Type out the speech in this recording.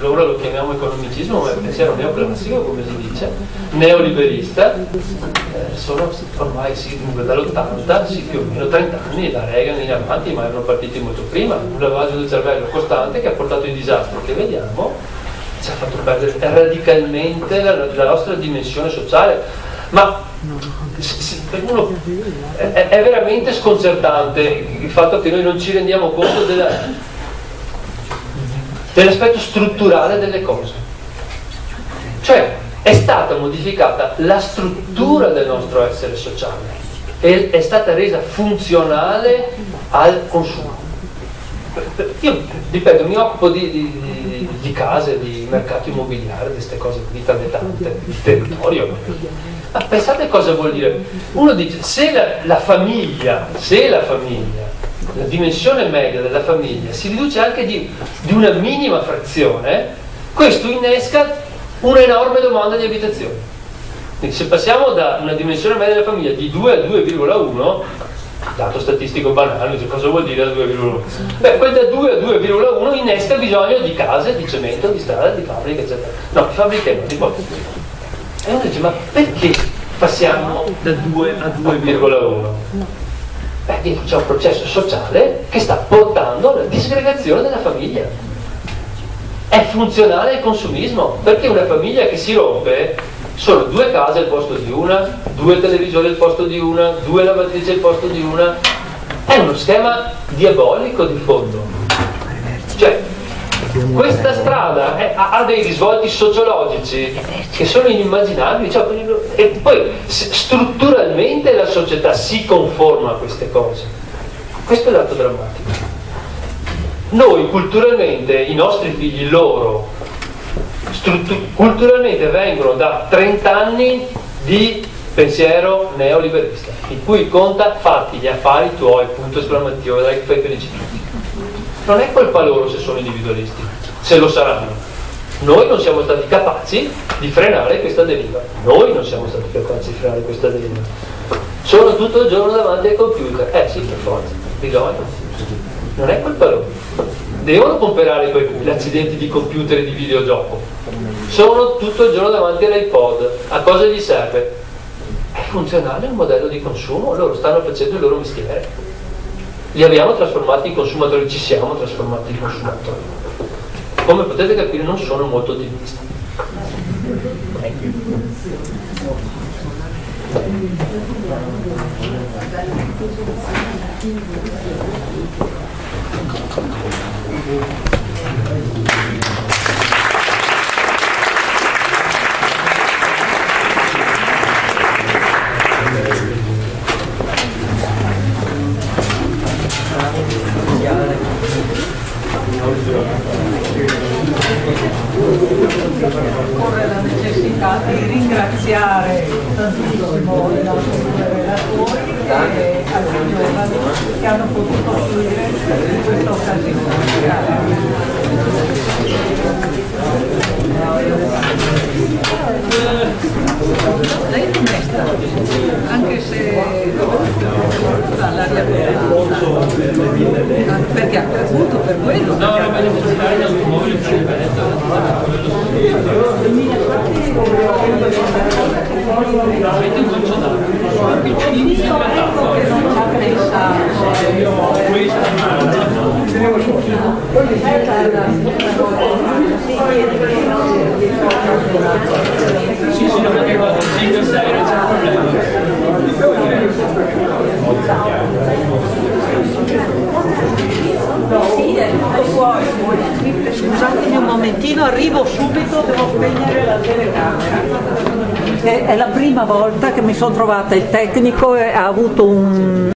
ora lo chiamiamo economicismo, ma è il pensiero neoclassico, come si dice, neoliberista, sono ormai dall'80, sì, più o meno 30 anni, da Reagan in avanti, ma erano partiti molto prima, un lavaggio del cervello costante che ha portato i disastri che vediamo, ci ha fatto perdere radicalmente la nostra dimensione sociale. Ma è veramente sconcertante il fatto che noi non ci rendiamo conto dell'aspetto strutturale delle cose. Cioè è stata modificata la struttura del nostro essere sociale e è stata resa funzionale al consumo. Io, ripeto, mi occupo di case, di mercato immobiliare, di queste cose qui, tante, di territorio. Ma pensate cosa vuol dire? Uno dice, se la famiglia, la dimensione media della famiglia si riduce anche di una minima frazione, questo innesca un'enorme domanda di abitazione. Quindi se passiamo da una dimensione media della famiglia di 2 a 2,1, dato statistico banale, cosa vuol dire da 2,1? Beh, quel da 2 a 2,1 innesca bisogno di case, di cemento, di strade, di fabbriche, eccetera. No, di fabbriche no, di pochi. E uno dice, ma perché passiamo da 2 a 2,1? Beh, c'è un processo sociale che sta portando alla disgregazione della famiglia. È funzionale al consumismo, perché una famiglia che si rompe sono 2 case al posto di una, 2 televisori al posto di una, 2 lavatrici al posto di una. È uno schema diabolico di fondo. Cioè, questa strada ha dei risvolti sociologici che sono inimmaginabili, cioè, e poi strutturalmente la società si conforma a queste cose. Questo è il dato drammatico. Noi culturalmente, i nostri figli, loro culturalmente vengono da 30 anni di pensiero neoliberista, in cui conta fatti gli affari tuoi, punto esclamativo, dai, fai felici tutti. Non è colpa loro se sono individualisti, se lo saranno. Noi non siamo stati capaci di frenare questa deriva. Sono tutto il giorno davanti al computer. Sì, per forza, bisogna. Non è colpa loro. Devono comprare gli accidenti di computer e di videogioco. Sono tutto il giorno davanti all'iPod. A cosa gli serve? È funzionale il modello di consumo, loro stanno facendo il loro mestiere. Li abbiamo trasformati in consumatori, ci siamo trasformati in consumatori. Come potete capire non sono molto ottimista. Corre la necessità di ringraziare tantissimo i nostri relatori e alcuni giovani che hanno potuto offrire in questa occasione. Lei è onesta, anche se dall'aria perché ha creduto per quello. No, non voglio visitare l'automobile per il Veneto. Avete un funzionario piccolissimo che non ci ha pensato. Sì, no, perché quando 5 6 non c'è problema. Scusatemi un momentino, arrivo subito, devo spegnere la telecamera. È la prima volta che mi sono trovata il tecnico e ha avuto un